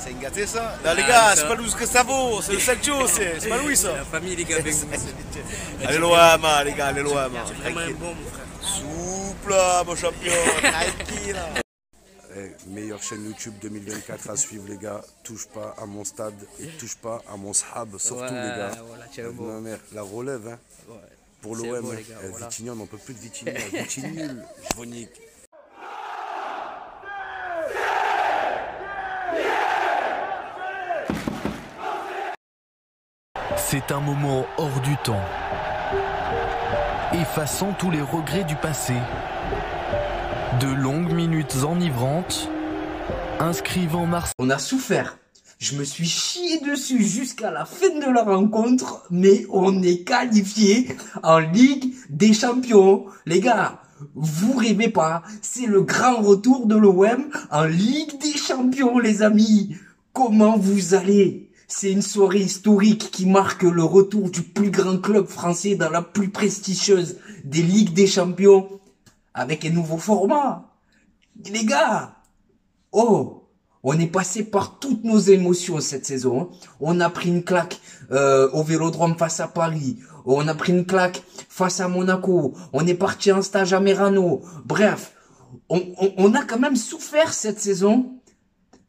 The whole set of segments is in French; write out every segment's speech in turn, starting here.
C'est gâté ça. Là, les gars, c'est pas nous ce que ça vaut, c'est le Sancho, c'est pas Louis ça. La famille, les gars, avec vous. Allez loin, man, les gars, allez loin, man. C'est vraiment un bon, mon frère. Souple, là, mon champion, tranquille. Meilleure chaîne YouTube 2024 à suivre les gars. Touche pas à mon stade et touche pas à mon sahab, surtout les gars. Voilà, tiens, bon. Ma mère, la relève hein. Ouais. Pour C'est l'OM. beau, les gars, voilà. Vitigny, on n'en peut plus de Vitigny. Vitigny nul, je vous nique. C'est un moment hors du temps, effaçant tous les regrets du passé. De longues minutes enivrantes, inscrivant Marseille. On a souffert. Je me suis chié dessus jusqu'à la fin de la rencontre, mais on est qualifié en Ligue des Champions. Les gars, vous rêvez pas, c'est le grand retour de l'OM en Ligue des Champions, les amis. Comment vous allez? C'est une soirée historique qui marque le retour du plus grand club français dans la plus prestigieuse des Ligues des Champions, avec un nouveau format. Les gars, oh, on est passé par toutes nos émotions cette saison. Hein. On a pris une claque au Vélodrome face à Paris. On a pris une claque face à Monaco. On est parti en stage à Merano. Bref, on a quand même souffert cette saison.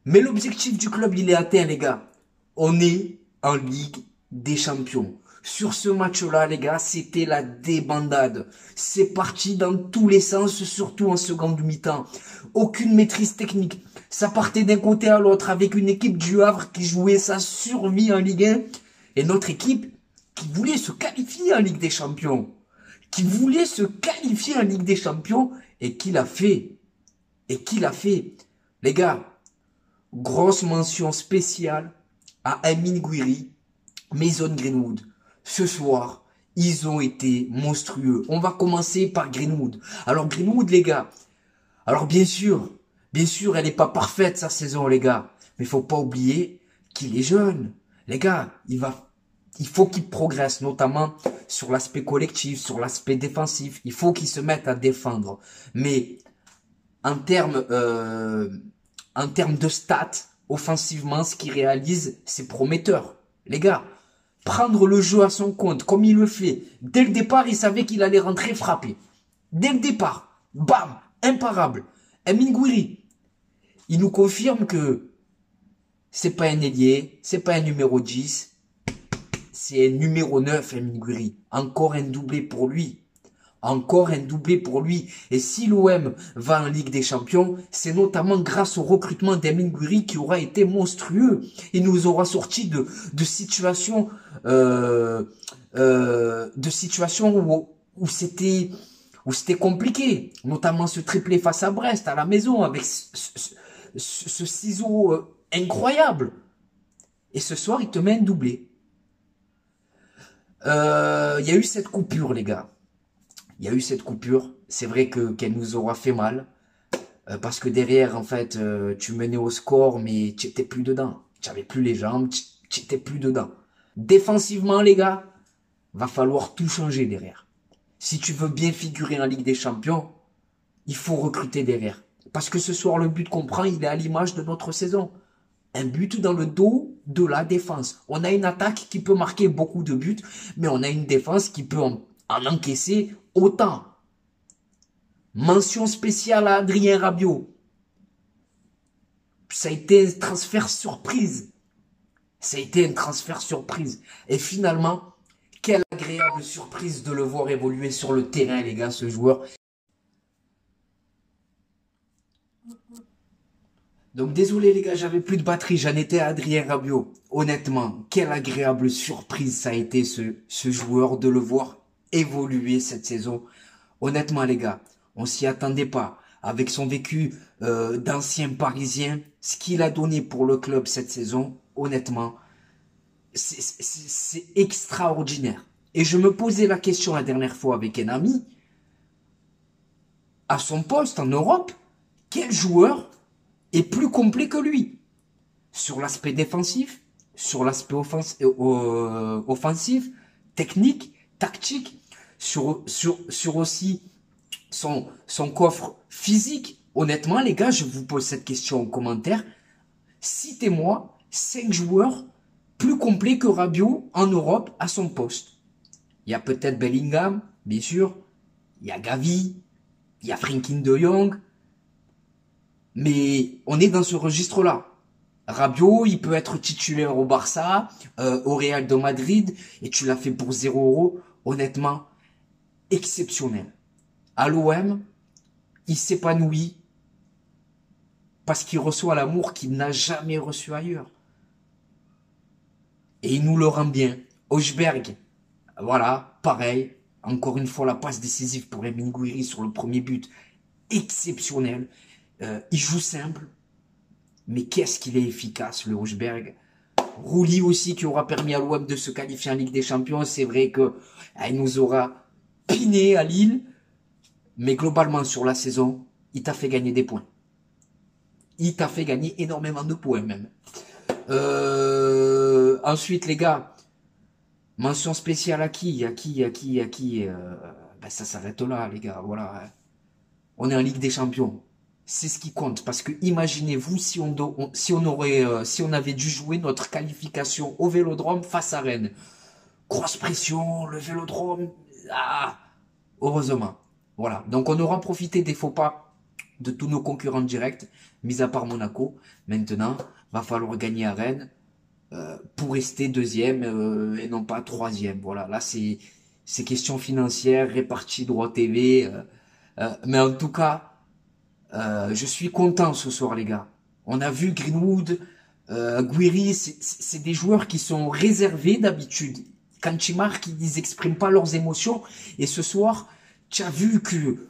Mais l'objectif du club, il est atteint, les gars. On est en Ligue des Champions. Sur ce match-là, les gars, c'était la débandade. C'est parti dans tous les sens, surtout en seconde mi-temps. Aucune maîtrise technique. Ça partait d'un côté à l'autre avec une équipe du Havre qui jouait sa survie en Ligue 1 et notre équipe qui voulait se qualifier en Ligue des Champions. Qui voulait se qualifier en Ligue des Champions et qui l'a fait. Et qui l'a fait. Les gars, grosse mention spéciale à Amine Gouiri, Mason Greenwood. Ce soir, ils ont été monstrueux. On va commencer par Greenwood. Alors Greenwood, les gars, alors bien sûr, elle n'est pas parfaite sa saison, les gars. Mais il faut pas oublier qu'il est jeune. Les gars, il faut qu'il progresse, notamment sur l'aspect collectif, sur l'aspect défensif. Il faut qu'il se mette à défendre. Mais en termes de stats, offensivement, ce qu'il réalise, c'est prometteur. Les gars, prendre le jeu à son compte, comme il le fait. Dès le départ, il savait qu'il allait rentrer frapper. Dès le départ, bam, imparable. Amine Gouiri, il nous confirme que c'est pas un ailier, c'est pas un numéro 10, c'est un numéro 9, Amine Gouiri. Encore un doublé pour lui. Encore un doublé pour lui. Et si l'OM va en Ligue des Champions, c'est notamment grâce au recrutement d'Amine Gouiri qui aura été monstrueux. Il nous aura sorti de situations, où c'était compliqué. Notamment ce triplé face à Brest, à la maison, avec ce ciseau incroyable. Et ce soir, il te met un doublé. Il y a eu cette coupure, les gars. Il y a eu cette coupure. C'est vrai qu'elle nous aura fait mal. Parce que derrière, en fait, tu menais au score, mais tu n'étais plus dedans. Tu n'avais plus les jambes, tu n'étais plus dedans. Défensivement, les gars, va falloir tout changer derrière. Si tu veux bien figurer en Ligue des Champions, il faut recruter derrière. Parce que ce soir, le but qu'on prend, il est à l'image de notre saison. Un but dans le dos de la défense. On a une attaque qui peut marquer beaucoup de buts, mais on a une défense qui peut en encaisser autant. Mention spéciale à Adrien Rabiot. Ça a été un transfert surprise. Ça a été un transfert surprise. Et finalement, quelle agréable surprise de le voir évoluer sur le terrain, les gars, ce joueur. Donc désolé les gars, j'avais plus de batterie, j'en étais à Adrien Rabiot. Honnêtement, quelle agréable surprise ça a été ce joueur de le voir évoluer cette saison. Honnêtement les gars, on s'y attendait pas. Avec son vécu d'ancien Parisien, ce qu'il a donné pour le club cette saison, honnêtement, c'est extraordinaire. Et je me posais la question la dernière fois avec un ami, à son poste en Europe, quel joueur est plus complet que lui? Sur l'aspect défensif, sur l'aspect offensif, technique, tactique, sur aussi son coffre physique. Honnêtement, les gars, je vous pose cette question en commentaire. Citez-moi 5 joueurs plus complets que Rabiot en Europe à son poste. Il y a peut-être Bellingham, bien sûr. Il y a Gavi. Il y a Frenkie de Jong. Mais on est dans ce registre-là. Rabiot, il peut être titulaire au Barça, au Real de Madrid, et tu l'as fait pour 0 €. Honnêtement, exceptionnel. À l'OM, il s'épanouit parce qu'il reçoit l'amour qu'il n'a jamais reçu ailleurs. Et il nous le rend bien. Højbjerg, voilà, pareil. Encore une fois, la passe décisive pour Emine Gouiri sur le premier but. Exceptionnel. Il joue simple. Mais qu'est-ce qu'il est efficace, le Højbjerg. Rouli aussi, qui aura permis à l'OM de se qualifier en Ligue des Champions. C'est vrai que il nous aura piné à Lille. Mais globalement, sur la saison, il t'a fait gagner des points. Il t'a fait gagner énormément de points, même. Ensuite, les gars, mention spéciale à qui ben, ça s'arrête là, les gars, voilà. On est en Ligue des Champions. C'est ce qui compte, parce que imaginez-vous si on avait dû jouer notre qualification au Vélodrome face à Rennes. Grosse pression, le Vélodrome, heureusement. Voilà, donc on aura profité des faux pas de tous nos concurrents directs, mis à part Monaco. Maintenant, va falloir gagner à Rennes pour rester deuxième et non pas troisième. Voilà, là c'est question financière, répartie droit TV. Mais en tout cas, je suis content ce soir, les gars. On a vu Greenwood, Gouiri, c'est des joueurs qui sont réservés d'habitude. Quand ils marquent, ils n'expriment pas leurs émotions. Et ce soir, tu as vu que,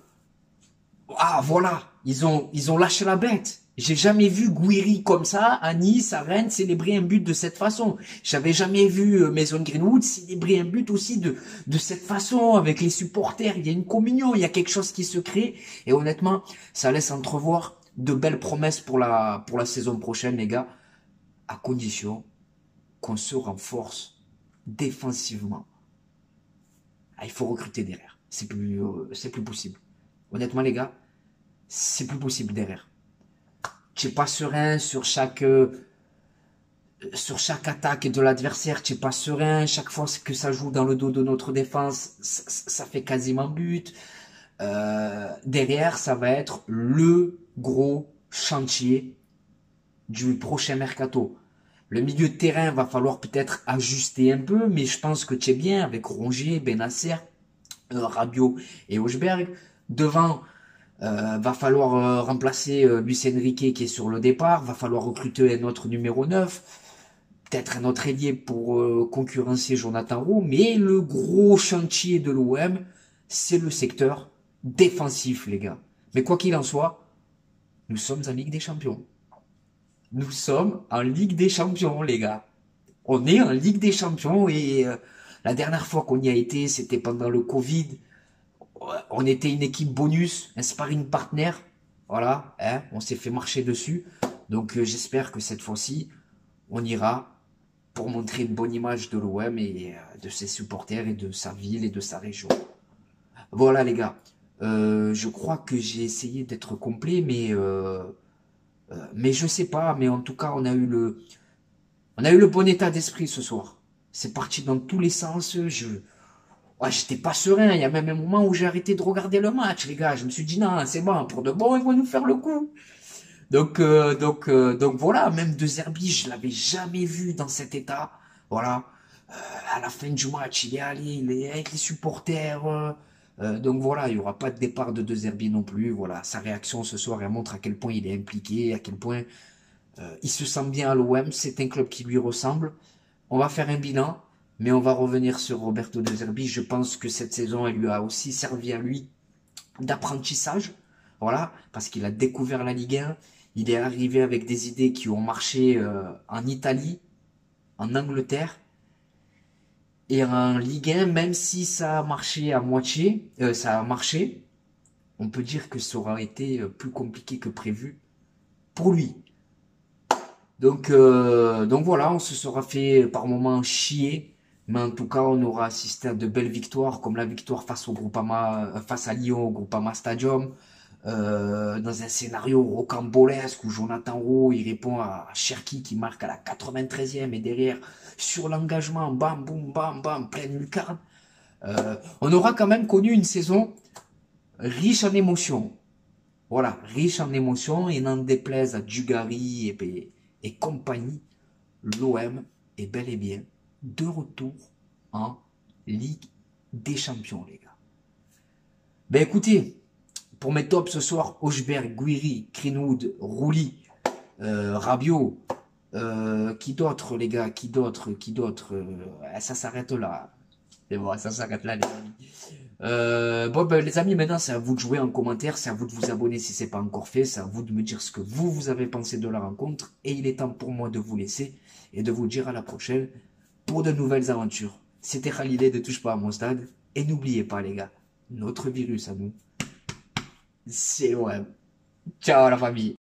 voilà, ils ont lâché la bête. J'ai jamais vu Gouiri comme ça, à Nice, à Rennes, célébrer un but de cette façon. J'avais jamais vu Mason Greenwood célébrer un but aussi de cette façon, avec les supporters. Il y a une communion, il y a quelque chose qui se crée. Et honnêtement, ça laisse entrevoir de belles promesses pour la saison prochaine, les gars. À condition qu'on se renforce défensivement. Il faut recruter derrière. C'est plus possible. Honnêtement, les gars, c'est plus possible derrière. Tu n'es pas serein sur chaque attaque de l'adversaire. Tu n'es pas serein. Chaque fois que ça joue dans le dos de notre défense, ça fait quasiment but. Derrière, ça va être le gros chantier du prochain mercato. Le milieu de terrain va falloir peut-être ajuster un peu, mais je pense que tu es bien avec Rongier, Bennacer, Rabiot et Højbjerg. Devant, va falloir remplacer Luis Enrique qui est sur le départ. Va falloir recruter un autre numéro 9. Peut-être un autre ailier pour concurrencer Jonathan Roux. Mais le gros chantier de l'OM, c'est le secteur défensif, les gars. Mais quoi qu'il en soit, nous sommes en Ligue des Champions. Nous sommes en Ligue des Champions, les gars. On est en Ligue des Champions et la dernière fois qu'on y a été, c'était pendant le Covid. On était une équipe bonus, un sparring partner. Voilà, hein, on s'est fait marcher dessus. Donc j'espère que cette fois-ci, on ira pour montrer une bonne image de l'OM et de ses supporters et de sa ville et de sa région. Voilà, les gars. Je crois que j'ai essayé d'être complet, mais je sais pas. Mais en tout cas, on a eu le bon état d'esprit ce soir. C'est parti dans tous les sens. J'étais pas serein. Il y a même un moment où j'ai arrêté de regarder le match, les gars. Je me suis dit non, c'est bon, pour de bon, ils vont nous faire le coup. Donc voilà. Même De Zerbi, je l'avais jamais vu dans cet état. Voilà. À la fin du match, il est allé, il est avec les supporters. Donc voilà, il y aura pas de départ de De Zerbi non plus. Voilà, sa réaction ce soir, elle montre à quel point il est impliqué, à quel point il se sent bien à l'OM. C'est un club qui lui ressemble. On va faire un bilan, mais on va revenir sur Roberto De Zerbi. Je pense que cette saison, elle lui a aussi servi à lui d'apprentissage. Voilà, parce qu'il a découvert la Ligue 1. Il est arrivé avec des idées qui ont marché en Italie, en Angleterre. Et en Ligue 1, même si ça a marché à moitié, on peut dire que ça aura été plus compliqué que prévu pour lui. Donc voilà, on se sera fait par moments chier, mais en tout cas, on aura assisté à de belles victoires, comme la victoire face au Groupama, face à Lyon au Groupama Stadium. dans un scénario rocambolesque où Jonathan Rowe, il répond à Cherki qui marque à la 93e et derrière, sur l'engagement, bam, boum, bam, bam, pleine lucarne. On aura quand même connu une saison riche en émotions. Voilà, riche en émotions et n'en déplaise à Dugarry et compagnie, l'OM est bel et bien de retour en Ligue des Champions, les gars. Ben écoutez, pour mes tops ce soir, Hochberg, Guiri, Greenwood, Rouli, Rabiot, qui d'autre les gars, qui d'autre, ça s'arrête là. C'est bon, ça s'arrête là les amis. Bon ben les amis, maintenant c'est à vous de jouer en commentaire, c'est à vous de vous abonner si c'est pas encore fait, c'est à vous de me dire ce que vous avez pensé de la rencontre, et il est temps pour moi de vous laisser et de vous dire à la prochaine pour de nouvelles aventures. C'était Khalilé de Touche pas à mon stade, et n'oubliez pas les gars, notre virus à nous, c'est l'OM. Ciao la famille.